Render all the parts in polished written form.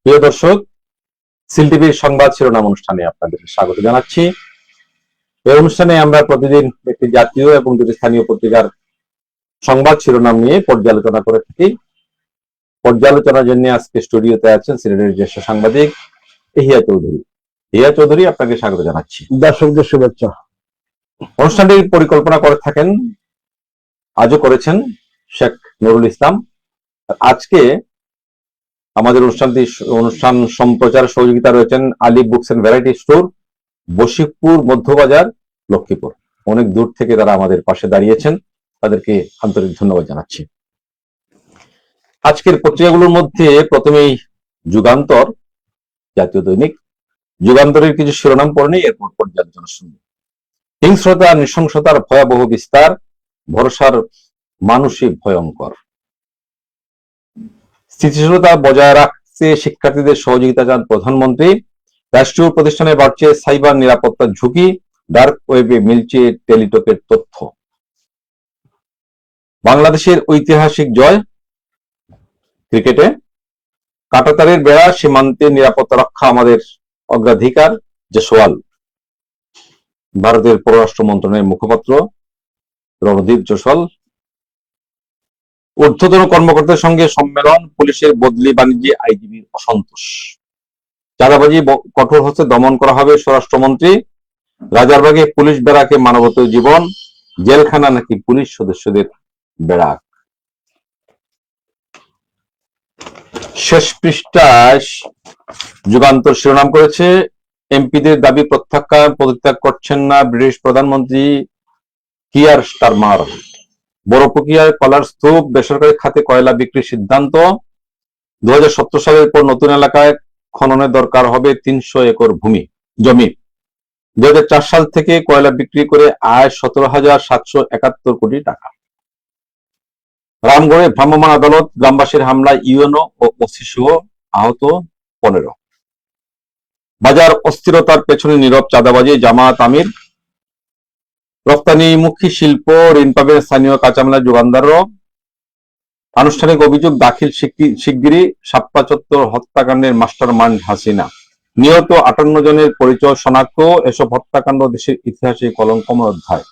প্রিয় দর্শক, সিল টিভির সংবাদ শিরোনাম অনুষ্ঠানে আপনাদের স্বাগত জানাচ্ছি। এই অনুষ্ঠানে আমরা প্রতিদিন একটি জাতীয় এবং দুটি স্থানীয় পত্রিকার সংবাদ শিরোনাম নিয়ে পর্যালোচনা করে থাকি। পর্যালোচনার জন্য আজকে স্টুডিওতে আছেন সিলেটের জ্যেষ্ঠ সাংবাদিক এহিয়া চৌধুরী। এহিয়া চৌধুরী, আপনাকে স্বাগত জানাচ্ছি। দর্শকদের শুভেচ্ছা। অনুষ্ঠানটির পরিকল্পনা করে থাকেন, আজও করেছেন শেখ নুরুল ইসলাম। আজকে আমাদের অনুষ্ঠান সম্প্রচার সহযোগিতা রয়েছেন Ali books and variety store, Bashikpur, Madhyabazar, Lakshmipur. অনেক দূর থেকে তারা আমাদের পাশে দাঁড়িয়েছেন, তাদেরকে আন্তরিক ধন্যবাদ জানাচ্ছি। আজকের পত্রিকাগুলোর মধ্যে প্রথমেই যুগান্তর, জাতীয় দৈনিক। যুগান্তরের কিছু শিরোনাম পড়ে নেই, এরপর পর্যালোচনা শুনব। হিংস্রতা, নৃশংসতার ভয়াবহ বিস্তার, ভরসার মানুষই ভয়ঙ্কর। স্থিতিশীলতা বজায় রাখতে শিক্ষার্থীদের সহযোগিতা চান প্রধানমন্ত্রী। রাষ্ট্রীয় প্রতিষ্ঠানে বাড়ছে সাইবার নিরাপত্তার ঝুঁকি, ডার্ক ওয়েবে মিলছে টেলিটকের তথ্য। বাংলাদেশের ঐতিহাসিক জয় ক্রিকেটে। কাঁটাতারের বেড়া, সীমান্তে নিরাপত্তা রক্ষা আমাদের অগ্রাধিকার, জয়সওয়াল। ভারতের পররাষ্ট্র মন্ত্রণালয়ের মুখপাত্র রণদীপ জয়সওয়াল। ঊর্ধ্বতন কর্মকর্তাদের সঙ্গে সম্মেলন, পুলিশের বদলি বাণিজ্যে আইজিবির অসন্তোষ। চাঁদাবাজি কঠোর হস্তে দমন করা হবে, স্বরাষ্ট্রমন্ত্রী। রাজারবাগে পুলিশ ব্যারাকে মানবত জীবন, জেলখানা নাকি পুলিশ সদস্যদের ব্যারাক। শেষ পৃষ্ঠায় যুগান্তর শিরোনাম করেছে, এমপিদের দাবি প্রত্যাখ্যান, পদত্যাগ করছেন না ব্রিটিশ প্রধানমন্ত্রী কিয়ার স্টারমার। বড় প্রক্রিয়ায় কলার স্তূপ, বেসরকারি খাতে কয়লা বিক্রির সিদ্ধান্ত। 2017 সালের পর নতুন এলাকায় খননের দরকার হবে 300 একর জমি। 2004 সাল থেকে কয়লা বিক্রি করে আয় 17,771 কোটি টাকা। রামগড়ে ভ্রাম্যমাণ আদালত, গ্রামবাসীর হামলায় ইউএনও ও ওসি সহ আহত 15। বাজার অস্থিরতার পেছনে নীরব চাঁদাবাজি, জামায়াত আমির। রপ্তানিমুখী শিল্প ঋণ পাবে স্থানীয় কাঁচামালের যোগানদারও। আনুষ্ঠানিক অভিযোগ দাখিল শিগগিরই, শাপলা চত্বর হত্যাকাণ্ডের মাস্টার মাইন্ড হাসিনা। নিহত 58 জনের পরিচয় শনাক্ত, এসব হত্যাকাণ্ড দেশের ইতিহাসে কলঙ্কময় অধ্যায়।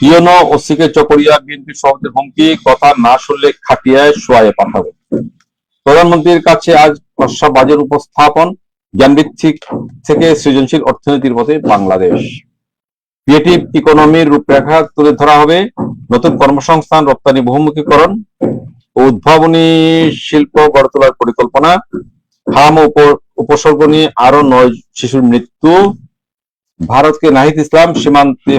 ইউএনও ওসিকে চকরিয়া, বিএনপি সভাপতির হুমকি, কথা না শুনলে খাটিয়ায় শোয়ায়ে পাঠাবো। প্রধানমন্ত্রীর কাছে আজ খসড়া বাজেট উপস্থাপন, জ্ঞানভিত্তিক থেকে সৃজনশীল অর্থনীতির পথে বাংলাদেশ। ক্রিয়েটিভ ইকোনমির রূপরেখা তুলে ধরা হবে, নতুন কর্মসংস্থান, রপ্তানি বহুমুখীকরণ ও উদ্ভাবনী শিল্প গড়ে তোলার পরিকল্পনা। হাম উপসর্গ নিয়ে আরো 9 শিশুর মৃত্যু। ভারতকে নাহিদ ইসলাম, সীমান্তে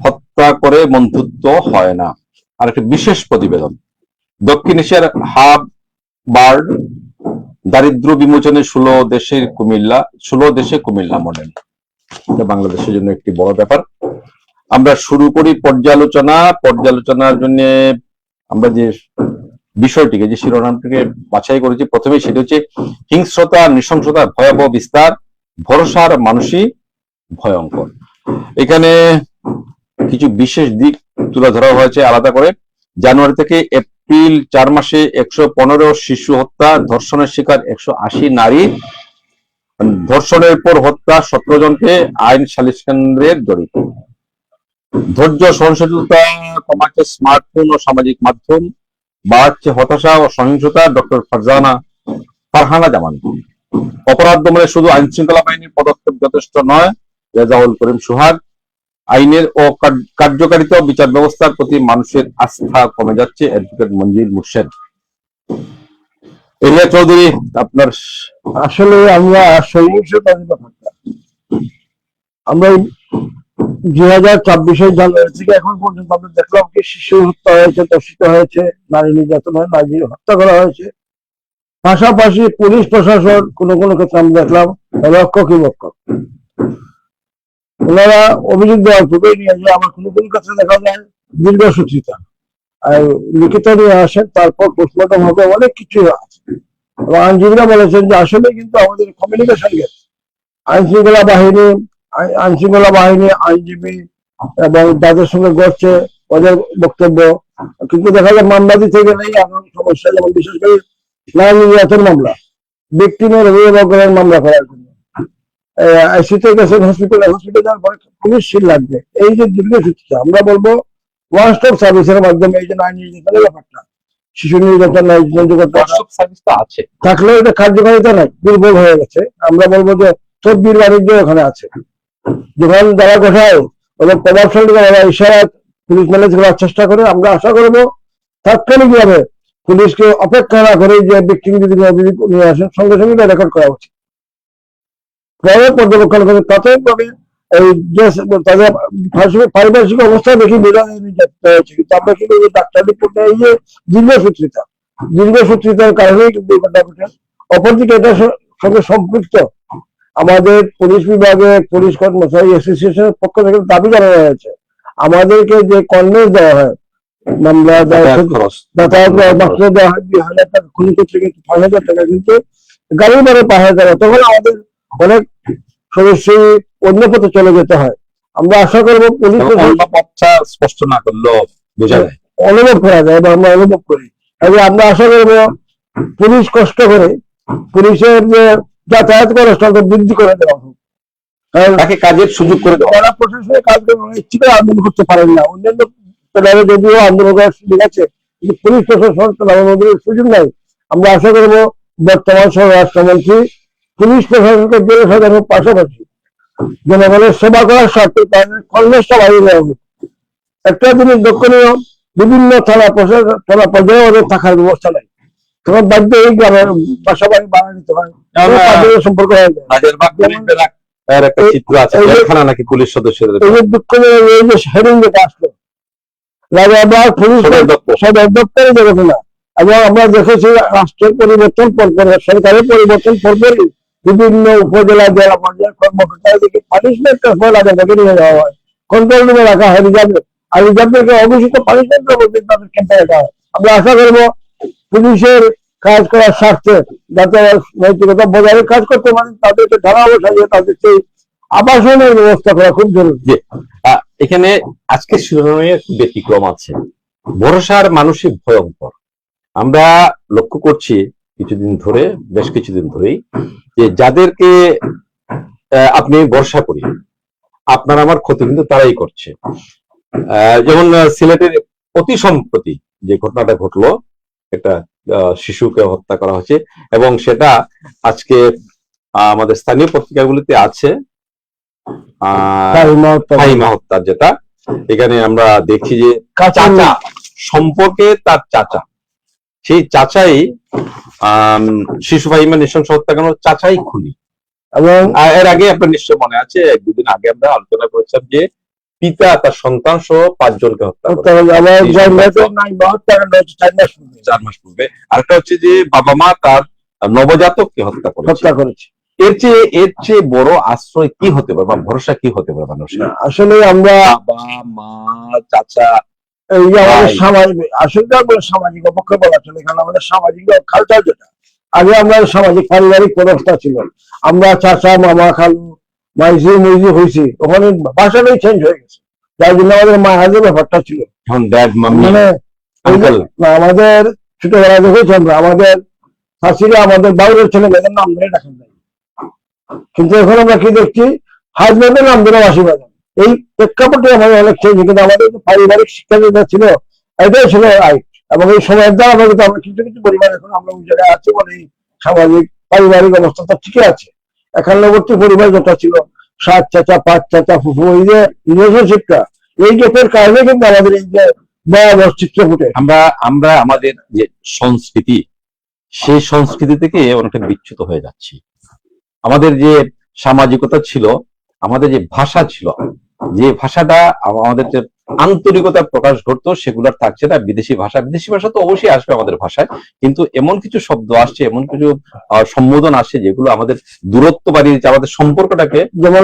হত্যা করে বন্ধুত্ব হয় না। আর একটি বিশেষ প্রতিবেদন, দক্ষিণ এশিয়ার হাব বার্ড, দারিদ্র বিমোচনে 16 দেশে কুমিল্লা মডেল। এটা বাংলাদেশের জন্য একটি বড় ব্যাপার। আমরা শুরু করি পর্যালোচনার জন্য আমরা যে বিষয়টিকে, যে শিরোনামটিকে বাছাই করেছি, প্রথমে সেটি হচ্ছে হিংস্রতা, নৃশংসতার ভয়াবহ বিস্তার, ভরসার মানুষই ভয়ঙ্কর। এখানে কিছু বিশেষ দিক তুলে ধরা হয়েছে আলাদা করে। জানুয়ারি থেকে এপ্রিল 4 মাসে 115 শিশু হত্যা, ধর্ষণের শিকার 180 নারী, ধর্ষণের পর হত্যা 17 জনকে, আইন সালিশ কেন্দ্রের জড়িত। ধৈর্য সহনশীলতা কমাচ্ছে স্মার্টফোন ও সামাজিক মাধ্যম, বাড়ছে হতাশা ও সহিংসতা, ডক্টর ফারহানা জামান। অপরাধ দমনে শুধু আইন শৃঙ্খলা বাহিনীর পদক্ষেপ যথেষ্ট নয়, রেজাউল করিম সোহাগ। আইনের ও কার্যকারিতা ও বিচার ব্যবস্থার প্রতি মানুষের আস্থা কমে যাচ্ছে, অ্যাডভোকেট মঞ্জিল মুর্শেদ। এরিয়া চৌধুরী, আপনার। আসলে আমরা সহিংসতা আমরা 2024 জানুয়ারি থেকে এখন পর্যন্ত আমরা দেখলাম কি শিশু হত্যা হয়েছে, ধর্ষিত হয়েছে, নারী নির্যাতন হয়, নারী হত্যা করা হয়েছে। পাশাপাশি পুলিশ প্রশাসন কোন কোন ক্ষেত্রে আমরা দেখলাম রক্ষক। ওনারা অভিযোগ দেওয়ার পূর্বেই নিয়ে যে আমার কোন কোন ক্ষেত্রে দেখা যায় দীর্ঘসূত্রিতা আর লিখিত নিয়ে আসেন, তারপর পোস্টমর্টম হবে, অনেক কিছু আছে। এবং আইনজীবীরা বলেছেন যে আসলে কিন্তু আমাদের কমিউনিকেশন গেট, আইনশৃঙ্খলা বাহিনী, আইনজীবী এবং তাদের সঙ্গে ঘটছে ওদের বক্তব্য। কিন্তু দেখা যায় মামলা দিতে গেলেই এমন সমস্যা, যেমন বিশেষ করে নারী নির্যাতন মামলা, ভিকটিমের অভিভাবকের মামলা করার জন্য আইসিতে গেছেন হসপিটালে যাওয়ার পরে পুলিশ সিল লাগবে। এই যে দীর্ঘসূত্রিতা, আমরা বলবো ওয়ান স্টপ সার্ভিসের মাধ্যমে এই যে নারী নির্যাতনের ব্যাপারটা, শিশু নির্যাতন সার্ভিস তো আছে, থাকলেও এটা কার্যকারিতা নাই, দুর্বল হয়ে গেছে। আমরা বলবো যে তদবির বাণিজ্য ওখানে আছে, যখন যারা কোথায় ওদের প্রভাবশালী ওরা ইশারা পুলিশ ম্যানেজ করার চেষ্টা করে। আমরা আশা করবো তাৎক্ষণিকভাবে পুলিশকে অপেক্ষা না করে যে ব্যক্তি যদি অভিযোগ নিয়ে আসেন সঙ্গে সঙ্গে রেকর্ড করা উচিত, পরে পর্যবেক্ষণ করে প্রাথমিকভাবে এই যে তাদের পারিপার্শ্বিক অবস্থা দেখি বোঝা হয়েছে। কিন্তু আমরা কিন্তু ডাক্তার রিপোর্টে এই যে দীর্ঘসূত্রিতার কারণেই কিন্তু এই ঘটনা ঘটে। অপরদিকে এটার সঙ্গে সম্পৃক্ত আমাদের পুলিশ বিভাগে পুলিশ কর্মচারী অ্যাসোসিয়েশনের পক্ষ থেকে দাবি জানানো হয়েছে, আমাদেরকে যে কনভেন্স দেওয়া হয়, মামলা যাতায়াত মাত্র দেওয়া হয় 2,000 টাকা, খুনি ক্ষেত্রে কিন্তু 5,000 টাকা, কিন্তু গাড়ি ভাড়া 5,000 টাকা, তখন আমাদের অনেক সদস্যই অন্য পথে চলে যেতে হয়। আমরা আশা করবো পুলিশ স্পষ্ট না করলেও বোঝা যায়, অনুভব করা যায় বা আমরা অনুভব করি। আমরা আশা করবো পুলিশ কষ্ট করে পুলিশের যে যাতায়াত খরচটা বৃদ্ধি করে দেওয়া হোক, তাকে কাজের সুযোগ করে দেওয়া। যারা প্রশাসনের কাজ ইচ্ছে করে আন্দোলন করতে পারেন না, অন্যান্য যদিও আন্দোলন করার সুযোগ আছে, কিন্তু পুলিশ প্রশাসন আন্দোলনের সুযোগ নাই। আমরা আশা করবো বর্তমান স্বরাষ্ট্রমন্ত্রী পুলিশ প্রশাসনকে জেলে সাজানোর পাশাপাশি জনগণের সেবা করার স্বার্থে তাদের কর্মসংস্থান বাড়িয়ে দেওয়া হবে। একটা জিনিস লক্ষণীয়, বিভিন্ন থানা পর্যায়ে ওদের থাকার ব্যবস্থা নাই, তখন বাধ্য এই গ্রামের বাসা বাড়ি বাড়া দিতে হয়, সম্পর্ক হয়ে যায়। একটা চিত্র আছে নাকি পুলিশ সদস্যদের এই যে দুঃখজনক এই যে হেরিং যেটা আসলো রাজারবাগ পুলিশ সদর দপ্তরে দেখে না, এবং আমরা দেখেছি রাষ্ট্রের পরিবর্তন পরপর, সরকারের পরিবর্তন পরপরই বিভিন্ন উপজেলা জেলা পর্যায়ের কর্মকর্তাদেরকে পানিশমেন্টের ফল আগে নিয়ে যাওয়া হয়, কন্ট্রোল রুমে রাখা হয় রিজার্ভে, আর রিজার্ভকে অভিষিক্ত পানিশমেন্টের মধ্যে তাদের ক্যাম্পে রাখা হয়। আমরা আশা করবো পুলিশের কাজ করার স্বার্থে যাতে নৈতিকতা বজায় কাজ করতে পারেন, তাদেরকে ধারা বসাইয়ে তাদের সেই আবাসনের ব্যবস্থা করা খুব জরুরি। এখানে আজকের শিরোনামে ব্যতিক্রম আছে, ভরসার মানসিক ভয়ঙ্কর। আমরা লক্ষ্য করছি বেশ কিছুদিন ধরেই যে যাদেরকে আপনি ভরসা করি আপনার আমার ক্ষতি কিন্তু তারাই করছে। যেমন সিলেটের অতি সম্প্রতি যে ঘটনাটা ঘটলো, একটা শিশুকে হত্যা করা হয়েছে এবং সেটা আজকে আমাদের স্থানীয় পত্রিকাগুলিতে আছে, ফাহিমা হত্যা, যেটা এখানে আমরা দেখছি যে চাচা সম্পর্কে তার চাচা, সেই চাচাই শিশু ফাহিমা নৃশংস হত্যাকাণ্ড চাচাই খুনি। এবং এর আগে আপনার নিশ্চয় মনে আছে, 1-2 দিন আগে আমরা আলোচনা করেছিলাম যে পিতা তার সন্তান সহ 5 জনকে হত্যা করে 4 মাস পূর্বে। আরেকটা হচ্ছে যে বাবা মা তার নবজাতককে হত্যা করেছে। এর চেয়ে বড় আশ্রয় কি হতে পারে বা ভরসা কি হতে পারে মানুষের? আসলে আমরা বাবা মা চাচা এই যে আমাদের সামাজিক, আসলে সামাজিক অপক্ষে বলা চলে, কারণ আমাদের সামাজিক কালচার যেটা আগে আমরা সামাজিক পারিবারিক ব্যবস্থা ছিল, আমরা চাচা মামা খালু মাইজি মুইজি হয়েছি, ওখানে ভাষাটাই চেঞ্জ হয়ে গেছে, যার জন্য আমাদের মায়ের ব্যাপারটা ছিল মানে আমাদের ছোটবেলা দেখেছি আমরা আমাদের শাশুড়ি আমাদের বাউরের ছেলে মেয়েদের নাম ধরে ডাকেন নাই, কিন্তু এখন আমরা কি দেখছি হাজবেন্ডের নাম ধরে বাসি বাজান। এই প্রেক্ষাপটে আমাদের অনেক চেঞ্জ, কিন্তু আমাদের যে পারিবারিক শিক্ষা যেটা ছিল এটাই ছিল রাইট, এবং এই সময়ের দ্বারা আমরা কিন্তু আমরা কিছু কিছু পরিবার এখন আমরা ওই জায়গায় আছি বলে এই সামাজিক পারিবারিক অবস্থাটা ঠিকই আছে। একান্নবর্তী পরিবার যেটা ছিল 7 চাচা 5 চাচা ফুফু, এই যে রিলেশনশিপটা, এই গ্যাপের কারণে কিন্তু আমাদের এই যে ভয়াবহ চিত্র ফুটে। আমরা আমাদের যে সংস্কৃতি, সেই সংস্কৃতি থেকে অনেকটা বিচ্যুত হয়ে যাচ্ছি। আমাদের যে সামাজিকতা ছিল, আমাদের যে ভাষা ছিল, যে ভাষাটা আমাদের যে আন্তরিকতা প্রকাশ ঘটতো, সেগুলোর থাকছে না। বিদেশি ভাষা তো অবশ্যই আসবে আমাদের ভাষায়, কিন্তু এমন কিছু শব্দ আসছে, এমন কিছু সম্বোধন আসছে যেগুলো আমাদের দূরত্ব বাড়িয়ে দিচ্ছে, আমাদের সম্পর্কটাকে যেমন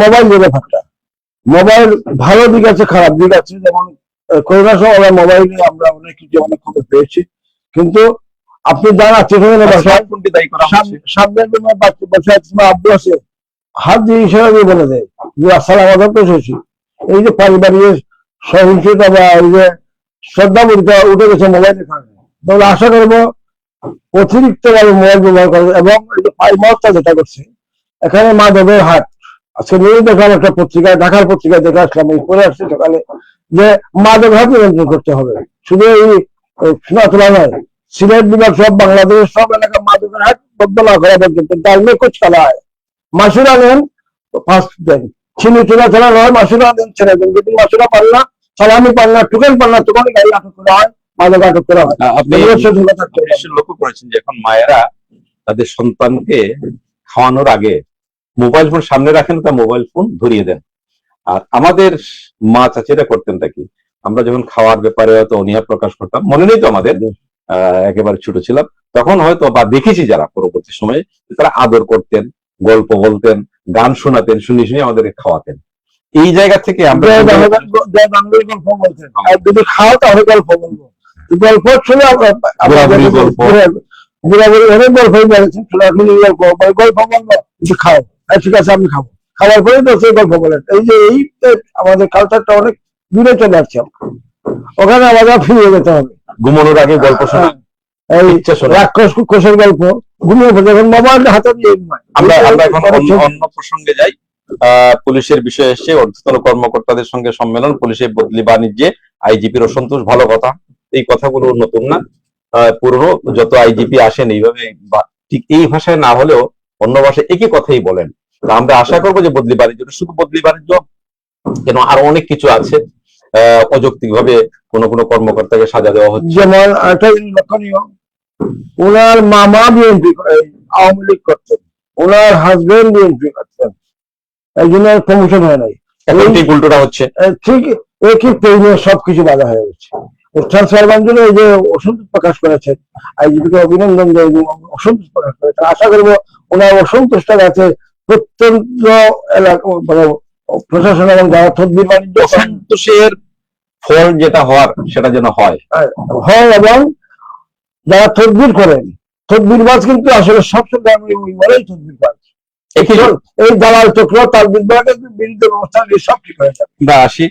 মোবাইল যে ব্যাপারটা, মোবাইল ভালো দিক আছে খারাপ দিক আছে, যেমন করোনার সময় মোবাইলে আমরা অনেক কিছু অনেক খবর পেয়েছি, কিন্তু আপনি যারা সামনের বসে আছে আব্বু আছে, হাত দিয়ে ইশারা দিয়ে বলে দেয় যে আসসালাম আলাইকুম এসেছি। এই যে পারিবারিক সহিংসতা বা ওই যে শ্রদ্ধা বলতে উঠে গেছে মোবাইলের কারণে। তাহলে আশা করবো অতিরিক্ত ভাবে মোবাইল ব্যবহার করবে। এবং এই যে পাই মহত্তা যেটা করছে, এখানে মাদকের হাট, আজকে নিয়ে দেখলাম একটা পত্রিকায়, ঢাকার পত্রিকায় দেখে আসলাম, এই পরে আসছে সকালে, যে মাদক হাট নিয়ন্ত্রণ করতে হবে। শুধু এই সোনাতলা নয়, সিলেট বিভাগ সব বাংলাদেশের সব এলাকা মাদকের হাট বদ্ধ না করা পর্যন্ত ডালমে কুচ খেলা হয়। মাসুরা নেন, ফার্স্ট দেন, চিনি চুলা ছাড়া নয়, মাসুরা দেন ছেড়ে দেন। যদি মাসুরা পান না, সালামি পান না, টুকেন পান না, তখন গাড়ি আটক করা হয়, মাদক আটক করা হয়। আপনি নিশ্চয়ই লক্ষ্য করেছেন যে এখন মায়েরা তাদের সন্তানকে খাওয়ানোর আগে মোবাইল ফোন সামনে রাখেন, তা মোবাইল ফোন ধরিয়ে দেন। আর আমাদের মা চাচিরা করতেন কি, আমরা যখন খাওয়ার ব্যাপারে হয়তো অনীহা প্রকাশ করতাম, মনে নেই তো আমাদের, একেবারে ছোট ছিলাম, তখন হয়তো বা দেখেছি যারা পরবর্তী সময়ে, তারা আদর করতেন, গল্প বলতেন, গান শোনাতেন, শুনে শুনে আমাদেরকে খাওয়াতেন। এই জায়গা থেকে আমরা গল্প বলছেন, আর যদি খাও তাহলে গল্প বলবো। গল্প শুনে বুড়াবুড়ি অনেক গল্পই বলেছেন, গল্প গল্প বলবো, কিছু খাও, ঠিক আছে আমি খাবো, খাওয়ার পরে তো সেই গল্প বলেন। এই যে এই আমাদের কালচারটা অনেক দূরে চলে আসছে, ওখানে আমাদের ফিরে যেতে হবে। ঘুমানোর আগে গল্প শোনা, এই রাক্ষস কোষের গল্প ঘুমিয়ে পড়ে, যখন মোবাইল হাতে দিয়ে আমরা এখন অন্য প্রসঙ্গে যাই। পুলিশের বিষয়ে এসছে, ঊর্ধ্বতন কর্মকর্তাদের সঙ্গে সম্মেলন, পুলিশের বদলি বাণিজ্যে আইজিপির অসন্তোষ, ভালো কথা। এই কথাগুলো নতুন না, পুরনো যত আইজিপি আসেন এইভাবে ঠিক এই ভাষায় না হলেও অন্য ভাষায় একই কথাই বলেন। আমরা আশা করবো যে বদলি বাণিজ্য, শুধু বদলি বাণিজ্য কেন, আরো অনেক কিছু আছে, অযৌক্তিক ভাবে কোনো কর্মকর্তাকে সাজা দেওয়া হচ্ছে। যেমন একটা লক্ষণীয়, ওনার মামা বিএনপি আওয়ামী লীগ করতেন, ওনার হাজবেন্ড বিএনপি করতেন, এই জন্য প্রমোশন হয় নাই। এখন ঠিক উল্টোটা হচ্ছে, ঠিক একই ট্রেনে সবকিছু বাধা হয়ে গেছে। ট্রান্সফার জন্য এই যে অসন্তোষ প্রকাশ করেছেন, আইজিপিকে অভিনন্দন জানাই, অসন্তোষ প্রকাশ করেছেন। আশা করবো ওনার অসন্তোষটা আছে প্রত্যন্ত এলাকা, মানে প্রশাসন এবং যারা তদবির বাণিজ্য, অসন্তোষের ফল যেটা হওয়ার সেটা যেন হয়। এবং যারা তদবির করেন, তদবিরবাজ কিন্তু আসলে সবসময় ওরাই তদবিরবাজ। এই দালাল চক্র তার বিরুদ্ধে ব্যবস্থা সব ঠিক হয়ে যাবে। আমরা আসি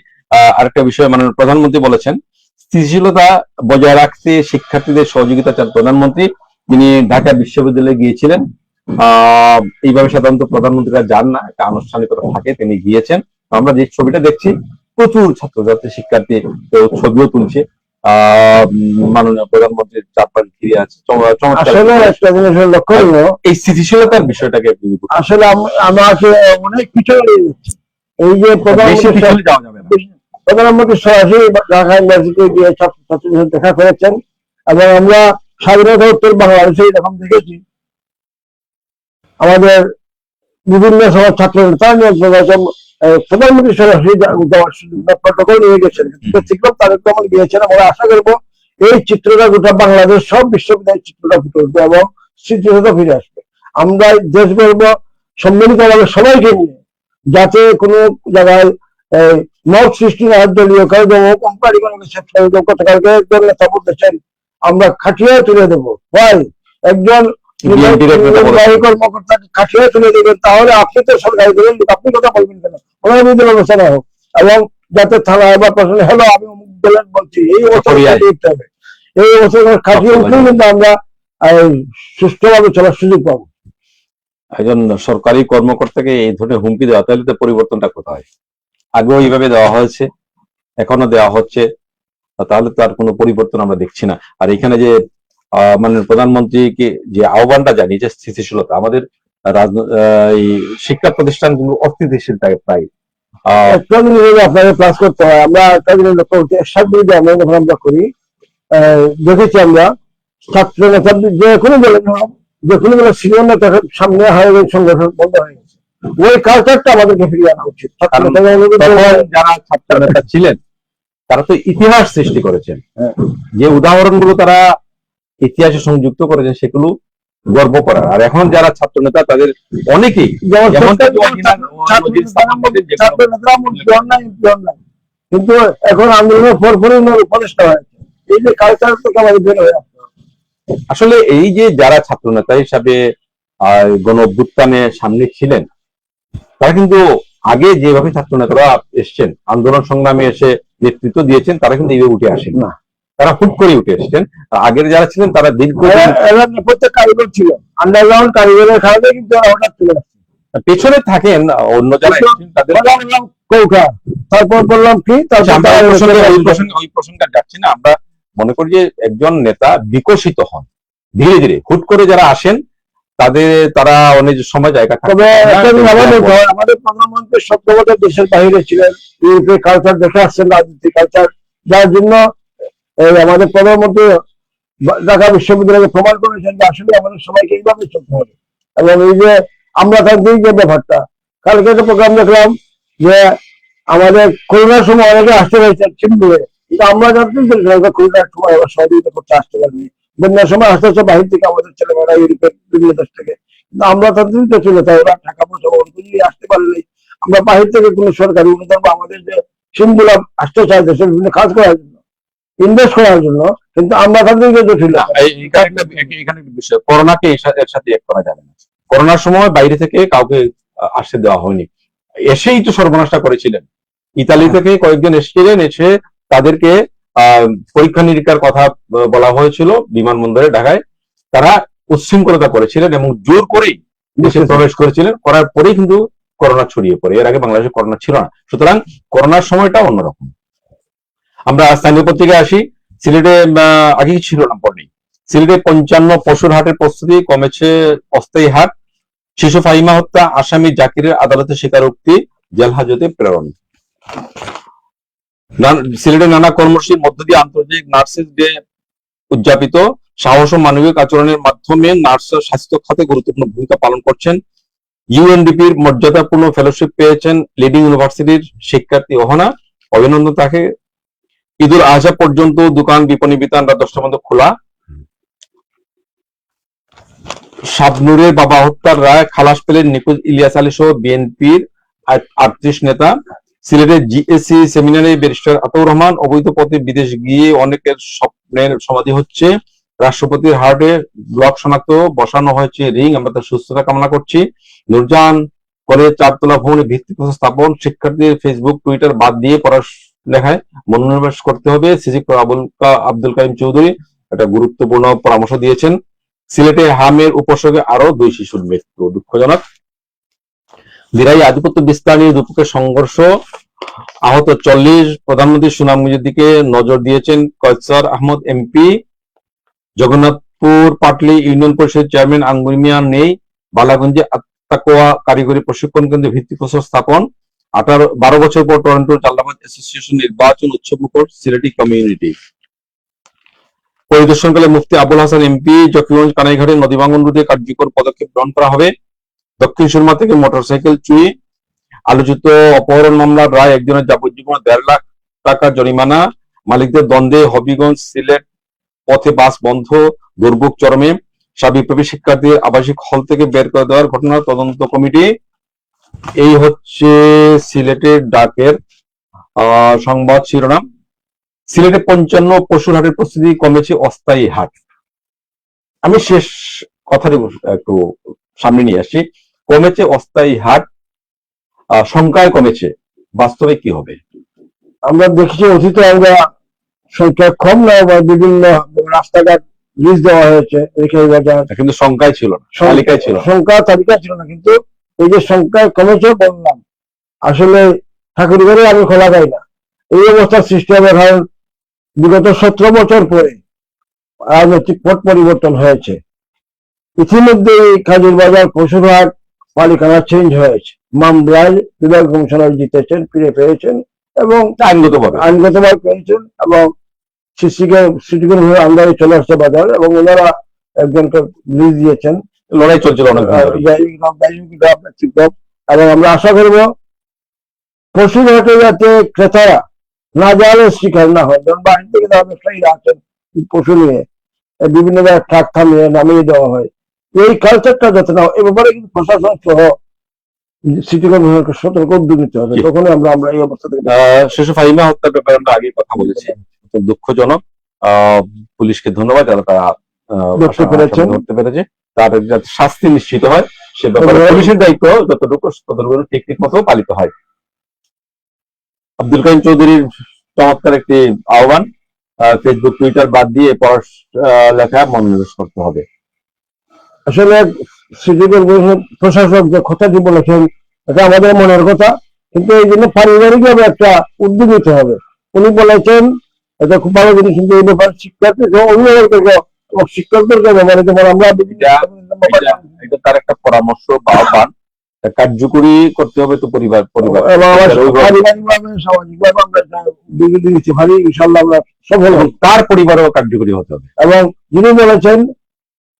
আরেকটা বিষয়, মাননীয় প্রধানমন্ত্রী বলেছেন স্থিতিশীলতা বজায় রাখতে শিক্ষার্থীদের সহযোগিতা চান প্রধানমন্ত্রী। তিনি ঢাকা বিশ্ববিদ্যালয়ে গিয়েছিলেন, এইভাবে সাধারণত প্রধানমন্ত্রীরা যান না, একটা আনুষ্ঠানিকতা থাকে, তিনি গিয়েছেন। আমরা যে ছবিটা দেখছি, প্রচুর ছাত্রছাত্রী শিক্ষার্থী ছবিও তুলছে, মাননীয় প্রধানমন্ত্রীর চারপাশ ঘিরে আছে। আসলে একটা জিনিস লক্ষ্য হলো এই স্থিতিশীলতার বিষয়টাকে আসলে আমাকে অনেক পিছনে নিয়ে যাচ্ছে। এই যে প্রধানমন্ত্রী সরাসরি ঢাকা ইউনিভার্সিটি গিয়ে ছাত্রছাত্রীদের দেখা করেছেন, এবং আমরা স্বাধীনতা উত্তর বাংলাদেশে এরকম দেখেছি আমাদের বিভিন্ন সময় ছাত্র প্রধানমন্ত্রী সরাসরি যাওয়ার প্রটোকল নিয়ে গেছেন, তারেক রহমান গিয়েছেন। আমরা আশা করবো এই চিত্রটা গোটা বাংলাদেশ সব বিশ্ববিদ্যালয়ের চিত্রটা ফুটে উঠবে এবং স্মৃতিশীলতা ফিরে আসবে। আমরা দেশ গর্ব সম্মিলিত ভাবে সবাইকে নিয়ে, যাতে কোনো জায়গায় মত সৃষ্টি না হয়, দলীয় কারণে কোম্পানি গতকালকে একজন নেতা বলতেছেন আমরা খাটিয়ে তুলে দেবো। ভাই, একজন কর্মকর্তাকে খাটিয়ে তুলে দেবেন, তাহলে আপনি তো সরকারি দেবেন, আপনি কথা বলবেন কেন? ওনার বিরুদ্ধে ব্যবস্থা নেওয়া হোক, এবং যাতে থানায় বা প্রশাসন হলো আমি অমুক দলের বলছি, এই অবস্থা উঠতে হবে। এই অবস্থা খাটিয়ে উঠলেই কিন্তু আমরা সুষ্ঠুভাবে চলার সুযোগ পাবো। একজন সরকারি কর্মকর্তাকে এই ধরনের হুমকি দেওয়া, তাহলে তো পরিবর্তনটা কোথায়? আগেও এইভাবে দেওয়া হয়েছে, এখনো দেওয়া হচ্ছে, তাহলে তো আর কোনো পরিবর্তন আমরা দেখছি না। আর এখানে যে মানে প্রধানমন্ত্রীকে যে আহ্বানটা জানিয়েছে স্থিতিশীলতা, আমাদের এই শিক্ষা প্রতিষ্ঠানগুলো অস্থিতিশীল প্রায় একটা জিনিস আপনাকে প্লাস করতে হয়। আমরা একটা জিনিস লক্ষ্য করছি, আমরা করি, দেখেছি আমরা ছাত্র নেতা যে কোনো দলের যে কোনো দলের সিনিয়র নেতার সামনে হয়ে সংগঠন বন্ধ হয়ে গেছে। ওই কালচারটা আমাদেরকে ফিরিয়ে আনা উচিত। যারা ছাত্র নেতা ছিলেন তারা তো ইতিহাস সৃষ্টি করেছেন, যে উদাহরণগুলো তারা ইতিহাসে সংযুক্ত করেছেন সেগুলো গর্ব করার। আর এখন যারা ছাত্র নেতা তাদের অনেকেই, কিন্তু এখন আন্দোলনের পরপরই উপদেষ্টা হয়েছে। এই যে কালচার থেকে আমাদের বের হয়ে আসতে হবে। আসলে এই যে যারা ছাত্র নেতা হিসাবে গণ অভ্যুত্থানে সামনে ছিলেন, তারা কিন্তু আগে যেভাবে ছাত্র নেতারা এসছেন আন্দোলন সংগ্রামে এসে নেতৃত্ব দিয়েছেন তারা কিন্তু এইভাবে উঠে আসেন না। তারা হুট করে উঠে এসেছেন। আগের যারা ছিলেন তারা দীর্ঘদিন এরা প্রত্যেক কারিগর ছিল, আন্ডারগ্রাউন্ড কারিগরের কারণে কিন্তু এরা হঠাৎ চলে আসছে। পেছনে থাকেন অন্য যারা এসেছেন তাদের। বললাম কৌঠা, তারপর বললাম কি, আচ্ছা, আমরা ওই তারপর ওই প্রসঙ্গে আর যাচ্ছি না। আমরা মনে করি যে একজন নেতা বিকশিত হন ধীরে ধীরে, হুট করে যারা আসেন তারা অনেক সময় জায়গা থাকে তবে না। একটা জিনিস আমাদের প্রধানমন্ত্রী 17 বছর দেশের বাইরে ছিলেন, ইউরোপের কালচার দেখে আসছেন, রাজনীতি কালচার, যার জন্য আমাদের প্রধানমন্ত্রী ঢাকা বিশ্ববিদ্যালয়ে প্রমাণ করেছেন যে আসলে আমাদের সবাইকে এইভাবে চলতে হবে। এবং এই যে আমরা থাকতেই যে ব্যাপারটা, কালকে একটা প্রোগ্রাম দেখলাম যে আমাদের করোনার সময় অনেকে আসতে হয়েছে চিমপুরে, কিন্তু আমরা জানতেই করোনার সময় আবার সহযোগিতা করতে আসতে পারিনি। বন্যার সময় আসতে হচ্ছে বাহির থেকে আমাদের ছেলেমেয়েরা, ইউরোপের বিভিন্ন দেশ থেকে, কিন্তু আমরা তাদের তো চলে যাই, ওরা টাকা পয়সা অনুযায়ী আসতে পারলেই আমরা বাহির থেকে কোনো সরকারি অনুদান বা আমাদের যে সিমগুলো আসতে চায় দেশের বিভিন্ন কাজ করার জন্য, ইনভেস্ট করার জন্য, কিন্তু আমরা তাদের জটিল। এখানে একটা বিষয়, করোনাকে এর সাথে এক করা যাবে না। করোনার সময় বাইরে থেকে কাউকে আসতে দেওয়া হয়নি, এসেই তো সর্বনাশটা করেছিলেন। ইতালি থেকে কয়েকজন এসেছিলেন, এসে তাদেরকে পরীক্ষা নিরীক্ষার কথা বলা হয়েছিল বিমানবন্দরে ঢাকায়, তারা উচ্ছৃঙ্খলতা করেছিলেন এবং জোর করেই দেশে প্রবেশ করেছিলেন, করার পরেই কিন্তু করোনা ছড়িয়ে পড়ে। এর আগে বাংলাদেশে করোনা ছিল না, সুতরাং করোনার সময়টা অন্যরকম। আমরা স্থানীয় পত্রিকায় আসি। সিলেটে আগে ছিল না পরে, সিলেটে 55 পশুর হাটের প্রস্তুতি, কমেছে অস্থায়ী হাট। শিশু ফাহিমা হত্যা আসামি জাকিরের আদালতে স্বীকারোক্তি, জেল হাজতে প্রেরণ। সিলেটে নানা কর্মসূচির মধ্য দিয়ে আন্তর্জাতিক নার্সেস ডে উদযাপিত। সাহস ও মানবিক আচরণের মাধ্যমে নার্সরা স্বাস্থ্য খাতে গুরুত্বপূর্ণ ভূমিকা পালন করছেন। ইউএনডিপির মর্যাদাপূর্ণ ফেলোশিপ পেয়েছেন লিডিং ইউনিভার্সিটির শিক্ষার্থী অহনা, অভিনন্দন তাকে। ঈদুল আজহা পর্যন্ত দোকান বিপণী বিতান রাত 10টা পর্যন্ত খোলা। শাবনুরের বাবা হত্যার রায় খালাস পেলেন নিখোঁজ ইলিয়াস আলী সহ বিএনপির 38 নেতা। সিলেটের জিএসসি সেমিনারে ব্যারিস্টার আতাউর রহমান, অবৈধ পথে বিদেশ গিয়ে অনেকের স্বপ্নের সমাধি হচ্ছে। রাষ্ট্রপতির হার্টে ব্লক শনাক্ত, বসানো হয়েছে রিং, আমরা তার সুস্থতা কামনা করছি। নূরজাহান কলেজ 4 তলা ভবনে ভিত্তিপ্রস্তর স্থাপন, শিক্ষার্থীদের ফেসবুক টুইটার বাদ দিয়ে পড়ালেখায় মনোনিবেশ করতে হবে। সিসি আব্দুল কারিম চৌধুরী একটা গুরুত্বপূর্ণ পরামর্শ দিয়েছেন। সিলেটে হামের উপসর্গে আরো 2 শিশুর মৃত্যু, দুঃখজনক। দিরাই আধিপত্য বিস্তার নিয়ে দুপক্ষের সংঘর্ষ, আহত 40। প্রধানমন্ত্রী সুনামগঞ্জের দিকে নজর দিয়েছেন কয়সার আহমদ এমপি। জগন্নাথপুর পাটলি ইউনিয়ন পরিষদের চেয়ারম্যান আঙ্গুর মিয়া নেই। বালাগঞ্জে আত্মাকোয়া কারিগরি প্রশিক্ষণ কেন্দ্রে ভিত্তিপ্রস্তর স্থাপন। 12 বছর পর টরন্টোর জাল্লাবাদ অ্যাসোসিয়েশন নির্বাচন উৎসবমুখর সিলেটি কমিউনিটি। পরিদর্শনকালে মুফতি আবুল হাসান এমপি, জকিগঞ্জ কানাইঘাটে নদী ভাঙন রোধে কার্যকর পদক্ষেপ গ্রহণ করা হবে। দক্ষিণ সুরমা থেকে মোটরসাইকেল চুরি, আলোচিত অপহরণ মামলার রায়, একজনের যাবজ্জীবন 1.5 লাখ টাকা জরিমানা। মালিকদের দ্বন্দ্বে হবিগঞ্জ সিলেট পথে বাস বন্ধ, দুর্ভোগ চরমে। সাবিপ্রবী শিক্ষার্থীদের আবাসিক হল থেকে বের করে দেওয়ার ঘটনা, তদন্ত কমিটি। এই হচ্ছে সিলেটের ডাকের সংবাদ শিরোনাম। সিলেটে 55 পশুর হাটের প্রস্তুতি, কমেছে অস্থায়ী হাট। আমি শেষ কথাটি একটু সামনে নিয়ে আসছি। কমেছে অস্থায়ী হাট, সংখ্যায় কমেছে, বাস্তবে কি হবে? আমরা দেখছি অতীতে আমরা সংখ্যা কম না, বিভিন্ন রাস্তাঘাট লিজ দেওয়া হয়েছে, রেখে বাজার, কিন্তু সংখ্যায় ছিল না, তালিকায় ছিল, সংখ্যা তালিকায় ছিল না। কিন্তু এই যে সংখ্যায় কমেছে বললাম, আসলে ঠাকুর ঘরে আমি খোলা যায় না, এই অবস্থার সৃষ্টি হবে। কারণ বিগত 17 বছর পরে রাজনৈতিক পট পরিবর্তন হয়েছে। ইতিমধ্যে কাজীর বাজার পশুরহাট মালিকানা চেঞ্জ হয়েছে, মামলায় বিভাগ কমিশনার জিতেছেন, ফিরে পেয়েছেন এবং আইনগতভাবে পেয়েছেন, এবং সিটি কর্পোরেশনের আন্ডারে চলে আসছে বাজার, এবং ওনারা একজনকে লিজ দিয়েছেন। লড়াই চলছিল অনেক। এবং আমরা আশা করব পশুরহাটে যাতে ক্রেতারা না যাওয়ার শিকার না হয়। যেমন বাহির থেকে যারা ব্যবসায়ীরা আছেন পশু নিয়ে বিভিন্ন জায়গায় ট্রাক থামিয়ে নামিয়ে দেওয়া হয়, এই কালচারটা যাতে না, এ ব্যাপারে কিন্তু প্রশাসন সহ সিটি কর্পোরেশনকে সতর্ক উদ্যোগ নিতে হবে। তখনই আমরা এই অবস্থা থেকে। শিশু ফাহিমা হত্যার ব্যাপারে আমরা আগে কথা বলেছি, দুঃখজনক। পুলিশকে ধন্যবাদ যারা তারা ধরতে পেরেছে, তার যাতে শাস্তি নিশ্চিত হয় সে ব্যাপারে পুলিশের দায়িত্ব যতটুকু ঠিক মতো পালিত হয়। আব্দুল কাইম চৌধুরীর চমৎকার একটি আহ্বান। ফেসবুক টুইটার বাদ দিয়ে পড়ালেখা মনোনিবেশ করতে হবে। আসলে সিটি কর্পোরেশন প্রশাসক যে কথাটি বলেছেন এটা আমাদের মনের কথা, কিন্তু এই জন্য পারিবারিকভাবে একটা উদ্যোগ নিতে হবে। উনি বলেছেন এটা খুব ভালো জিনিস, কিন্তু এই ব্যাপারে শিক্ষার্থী অভিভাবকদেরকে এবং শিক্ষকদেরকে ব্যাপারে যেমন আমরা এটা তার একটা পরামর্শ বা আহ্বান কার্যকরী করতে হবে তো পরিবার এবং পারিবারিকভাবে সামাজিকভাবে আমরা উদ্যোগ নিতে পারি, ইনশাল্লাহ আমরা সফল হব। তার পরিবারও কার্যকরী হতে হবে। এবং যিনি বলেছেন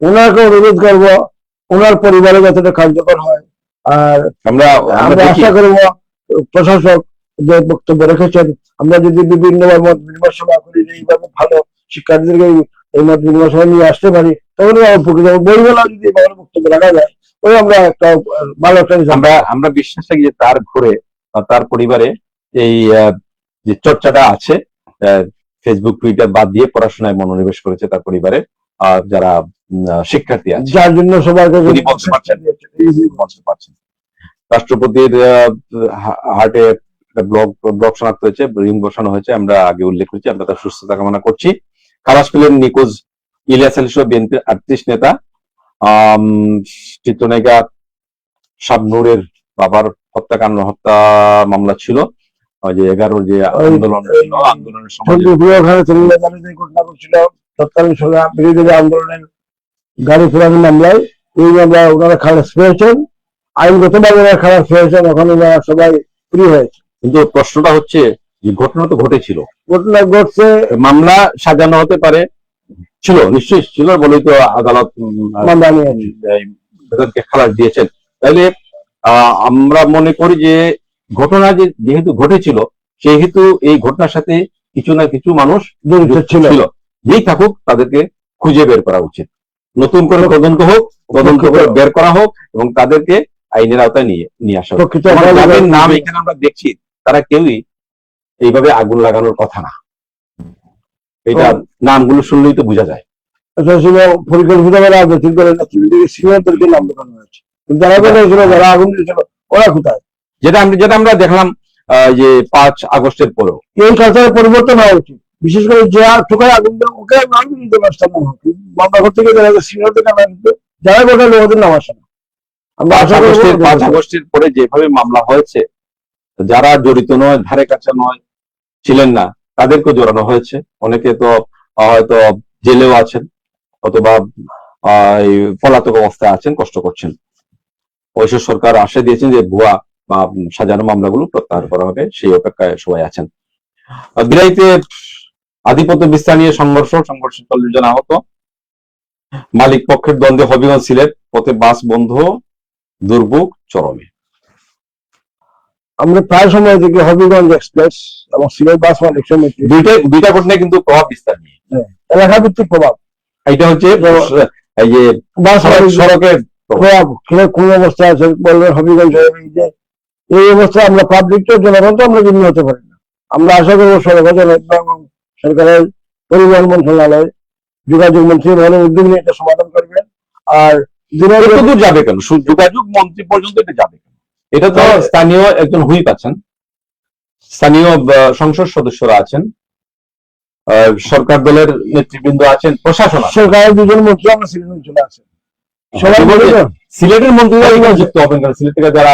ওনাকে অনুরোধ করবো ওনার পরিবারে যাতে কার্যকর হয়। আর আমরা আশা করব প্রশাসক যে বক্তব্য রেখেছেন, আমরা যদি বিভিন্ন মত বিনিময় সভা করি, এইভাবে ভালো শিক্ষার্থীদেরকে এই মত বিনিময় সভা নিয়ে আসতে পারি, তাহলে উপকৃত হব। বইমেলা যদি ভালো বক্তব্য রাখা যায়, ওই আমরা একটা ভালো একটা আমরা বিশ্বাস রাখি যে তার ঘরে বা তার পরিবারে এই যে চর্চাটা আছে, ফেসবুক টুইটার বাদ দিয়ে পড়াশোনায় মনোনিবেশ করেছে তার পরিবারে যারা শিক্ষার্থী আছে, যার জন্য সবাইকে বলতে পারছেন। রাষ্ট্রপতির হার্টে ব্লক শনাক্ত হয়েছে, রিং বসানো হয়েছে, আমরা আগে উল্লেখ করেছি। আমরা তার সুস্থতা কামনা করছি। খালাস পেলেন নিখোঁজ ইলিয়াস আলী সহ বিএনপির 38 নেতা। চিত্রনায়িকা শাবনূরের বাবার হত্যাকাণ্ড হত্যা মামলা ছিল, যে 11 যে আন্দোলনের সময় ঘটনা করছিল তৎকালীন বিরোধী আন্দোলনের গাড়ি ফেরানোর মামলায়, এই মামলা ওনারা খালাস পেয়েছেন, আইনগতভাবে ওনারা খালাস পেয়েছেন, এখন ওনারা সবাই ফ্রি হয়েছে। কিন্তু প্রশ্নটা হচ্ছে যে ঘটনা তো ঘটেছিল, ঘটনা ঘটছে, মামলা সাজানো হতে পারে, ছিল নিশ্চয়ই ছিল বলেই তো আদালত বেতনকে খালাস দিয়েছেন। তাইলে আমরা মনে করি যে ঘটনা যেহেতু ঘটেছিল, সেহেতু এই ঘটনার সাথে কিছু না কিছু মানুষ জড়িত ছিল, যেই থাকুক তাদেরকে খুঁজে বের করা উচিত। নতুন করে তদন্ত হোক, তদন্ত করে বের করা হোক এবং তাদেরকে আইনের আওতায় নিয়ে আসা হোক। যাদের নাম এখানে আমরা দেখছি তারা কেউই এইভাবে আগুন লাগানোর কথা না, এটা নামগুলো শুনলেই তো বোঝা যায়। পরিকল্পিতভাবে রাজনৈতিক দলের সিনিয়রদেরকে নাম দেখানো হয়েছে, কিন্তু যারা আগুন দিয়েছিল ওরা কোথায়? যেটা আমরা দেখলাম যে 5 আগস্টের পরেও এই কালচারের পরিবর্তন হওয়া উচিত। বিশেষ করে যে ঠোকায় আগুন দেয় ওকে মামলা করতে গিয়ে যারা সিনিয়রদের নাম আসবে, যারা গোটালে ওদের নাম আসে না। আমরা আশা করি 5 আগস্টের পরে যেভাবে মামলা হয়েছে, যারা জড়িত নয়, ধারে কাছে নয়, ছিলেন না, তাদেরকে জড়ানো হয়েছে। অনেকে তো হয়তো জেলেও আছেন অথবা পলাতক অবস্থায় আছেন, কষ্ট করছেন। ঐশ্বর সরকার আশা দিয়েছেন যে ভুয়া বা সাজানো মামলাগুলো প্রত্যাহার করা হবে, সেই অপেক্ষায় সবাই আছেন। বিলাইতে আধিপত্য বিস্তার নিয়ে সংঘর্ষে 40 জন আহত। মালিক পক্ষের দ্বন্দ্বে হবিগঞ্জ সিলেট পথে বাস বন্ধ, দুর্ভোগ চরমে। আমরা প্রায় সময় দেখি হবিগঞ্জ এক্সপ্রেস এবং সিলেট বাস মালিক সমিতি দুইটা ঘটনায় কিন্তু প্রভাব বিস্তার নিয়ে এলাকা ভিত্তিক প্রভাব। এটা হচ্ছে এই যে বাস সড়কের প্রভাব কোন অবস্থায় আছে বলবেন হবিগঞ্জ। এই অবস্থায় আমরা পাবলিক তো জনগণ তো আমরা ভিন্ন হতে পারি না। আমরা আশা করবো সরকারের পরিবহন মন্ত্রণালয়, যোগাযোগ মন্ত্রী ভালো উদ্যোগ নিয়ে এটা সমাধান করবেন। আর দূর যাবে কেন, যোগাযোগ মন্ত্রী পর্যন্ত এটা যাবে কেন? এটা তো স্থানীয় একজন হুইপ আছেন, স্থানীয় সংসদ সদস্যরা আছেন, সরকার দলের নেতৃবৃন্দ আছেন, প্রশাসন, সরকারের 2 জন মন্ত্রী আমরা সিলেটে চলে আসেন। সবাই সিলেটের মন্ত্রীরা যুক্ত হবেন কেন? সিলেট থেকে যারা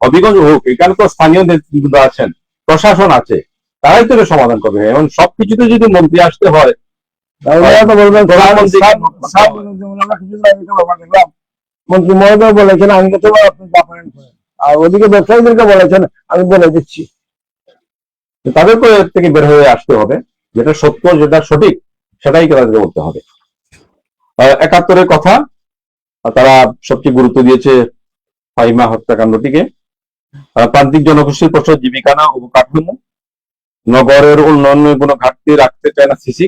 হবিগঞ্জ হোক, এখানে তো স্থানীয় নেতৃবৃন্দ আছেন, প্রশাসন আছে, তারাই তো সমাধান করবে। এখন সবকিছুতে যদি মন্ত্রী আসতে হয়, মন্ত্রী মহোদয় বলেছেন আমি আর ওদিকে ব্যবসায়ীদেরকে বলেছেন আমি বলে দিচ্ছি। তাদেরকে এর থেকে বের হয়ে আসতে হবে, যেটা সত্য, যেটা সঠিক, সেটাই তাদেরকে বলতে হবে। 71-এর কথা তারা সবচেয়ে গুরুত্ব দিয়েছে ফাহিমা হত্যাকাণ্ডটিকে। প্রান্তিক জনগোষ্ঠীর প্রশ্ন জীবিকা না অবকাঠামো, নগরের উন্নয়নের কোনো ঘাটতি রাখতে চায় না সিসি।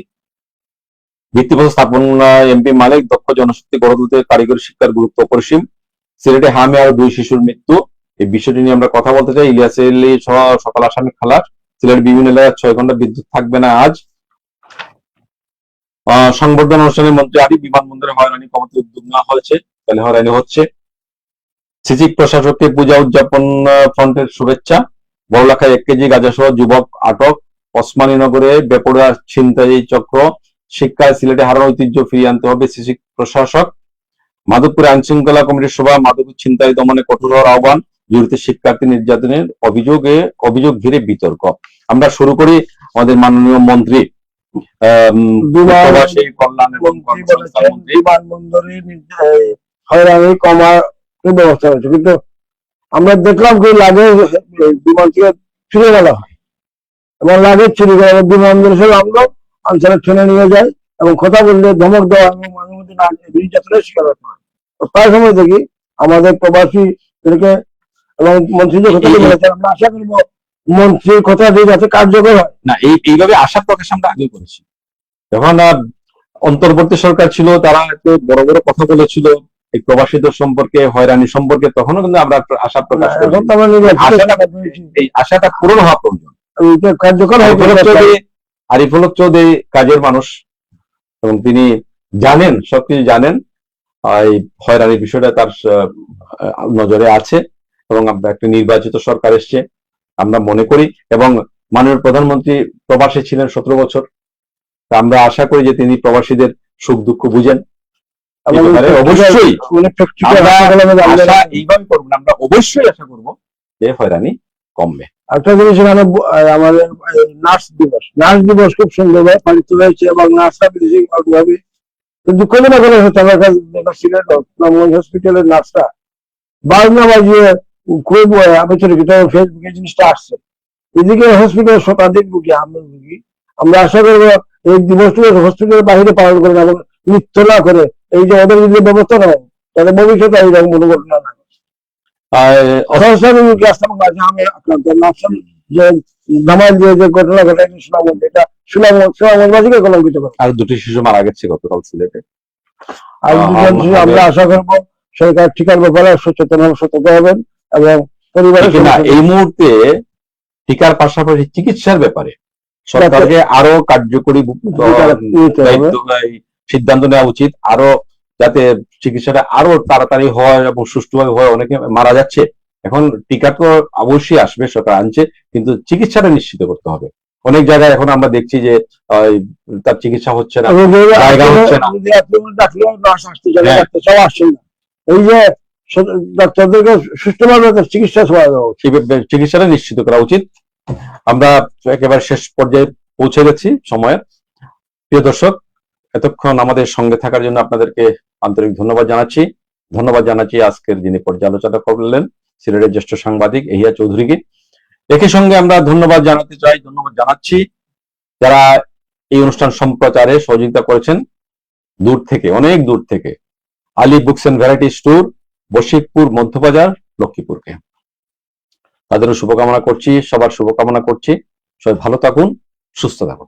ভিত্তিপ্রস্তর স্থাপন এমপি মালিক, দক্ষ জনশক্তি গড়ে তুলতে কারিগরি শিক্ষার গুরুত্ব অপরিসীম। সিলেটে হামে আরো 2 শিশুর মৃত্যু, এই বিষয়টি নিয়ে আমরা কথা বলতে চাই। ইলিয়াস আলী সহ সকল আসামি খালাস। সিলেট বিভিন্ন এলাকায় 6 ঘন্টা বিদ্যুৎ থাকবে না আজ। সংবর্ধনা অনুষ্ঠানে মন্ত্রী আরিফ, বিমানবন্দরে হয়রানি কমাতে উদ্যোগ নেওয়া হয়েছে, তাহলে হয়রানি হচ্ছে। সিসিক প্রশাসককে পূজা উদযাপন ফ্রন্টের শুভেচ্ছা। বড়লেখায় 1 কেজি গাঁজা সহ যুবক আটক। ওসমানীনগরে বেপরোয়া ছিনতাই চক্র। শিক্ষায় সিলেটে হারানো ঐতিহ্য ফিরিয়ে আনতে হবে সিসি প্রশাসক। মাধবপুরে আইনশৃঙ্খলা কমিটির সভা। মাদক ছিনতাই দমনে কঠোর হওয়ার আহ্বান। জড়িত শিক্ষার্থী নির্যাতনের অভিযোগ ঘিরে বিতর্ক। আমরা শুরু করি আমাদের মাননীয় মন্ত্রী প্রবাসী কল্যাণ এবং কর্মসংস্থান মন্ত্রী। বিমানবন্দরে হয়রানি কমার ব্যবস্থা হয়েছে, কিন্তু আমরা দেখলাম কি লাগে বিমান থেকে ফিরে গেল হয় এবং লাগে ছিঁড়ে গেল, বিমানবন্দরে সব আমরা আনসারের ট্রেনে নিয়ে যায় এবং কথা বললে ধমক দেওয়া এবং মাঝে মধ্যে নির্যাতনের শিকার হতে হয়। প্রায় সময় দেখি আমাদের প্রবাসী এবং মন্ত্রী যে কথা বলেছেন, আমরা আশা করবো মন্ত্রীর কথা দিয়ে যাতে কার্যকর হয়। না, এইভাবে আশা প্রকাশ আমরা আগে করেছি। যখন অন্তর্বর্তী সরকার ছিল, তারা একটু বড় বড় কথা বলেছিল এই প্রবাসীদের সম্পর্কে, হয়রানি সম্পর্কে, তখনও কিন্তু আমরা আশা প্রকাশ করি। এই আশাটা পূরণ হওয়া প্রয়োজন। কার্যকর আরিফুল হক চৌধুরী কাজের মানুষ এবং তিনি জানেন, সবকিছু জানেন। এই হয়রানির বিষয়টা তার নজরে আছে এবং একটা নির্বাচিত সরকার এসছে আমরা মনে করি, এবং মাননীয় প্রধানমন্ত্রী প্রবাসী ছিলেন 17 বছর। আমরা আশা করি যে তিনি প্রবাসীদের সুখ দুঃখ বুঝেন। অবশ্যই এইভাবে করবো না, আমরা অবশ্যই আশা করবো যে হয়রানি কমবে। একটা জিনিস এখানে আমাদের নার্স দিবস খুব সুন্দরভাবে পালিত হয়েছে এবং নার্সরা বিদেশিভাবে দুঃখজনক হলে হচ্ছে আমার কাছে ছিলেন হসপিটালের নার্সরা 12 বাজিয়ে খুব আবেচরিত ফেসবুকে জিনিসটা আসছে। এদিকে হসপিটাল শতাধিক রুগী, আমরা আশা করবো এই দিবসটি হসপিটালের বাইরে পালন করে না এবং নৃত্য না করে, এই যে ওদের যদি ব্যবস্থা নেয় তাহলে ভবিষ্যতে এইরকম কোনো ঘটনা না আমি আক্রান্ত নার্সাল যে ধামাল দিয়ে যে ঘটনা ঘটায় সুনামগঞ্জ, এটা সুনামগঞ্জবাসীকে কলঙ্কিত করে। আর 2টি শিশু মারা গেছে গতকাল সিলেটে। আর আমরা আশা করবো সরকার টিকার ব্যাপারে সচেতন হবেন এবং পরিবারের এই মুহূর্তে টিকার পাশাপাশি চিকিৎসার ব্যাপারে সরকারকে আরো কার্যকরী সিদ্ধান্ত নেওয়া উচিত, আরো যাতে চিকিৎসাটা আরো তাড়াতাড়ি হয় এবং সুষ্ঠুভাবে হয়। অনেকে মারা যাচ্ছে, এখন টিকা তো অবশ্যই আসবে, সরকার আনছে, কিন্তু চিকিৎসাটা নিশ্চিত করতে হবে। অনেক জায়গায় এখন আমরা দেখছি যে তার চিকিৎসা হচ্ছে না, জায়গা হচ্ছে না, সব আসছে না। এই যে ডাক্তারদেরকে সুষ্ঠুভাবে চিকিৎসাটা নিশ্চিত করা উচিত। আমরা একেবারে শেষ পর্যায়ে পৌঁছে গেছি সময়ের। প্রিয় দর্শক, এতক্ষণ আমাদের সঙ্গে থাকার জন্য আপনাদেরকে আন্তরিক ধন্যবাদ জানাচ্ছি। আজকের যিনি পর্যালোচনা করলেন সিলেটের জ্যেষ্ঠ সাংবাদিক এহিয়া চৌধুরীকে। একই সঙ্গে আমরা ধন্যবাদ জানাচ্ছি যারা এই অনুষ্ঠান সম্প্রচারে সহযোগিতা করেছেন অনেক দূর থেকে। Ali books and variety store, Bashikpur Madhyabazar, লক্ষ্মীপুরকে তাদেরও শুভকামনা করছি, সবার শুভকামনা করছি। সবাই ভালো থাকুন, সুস্থ থাকুন।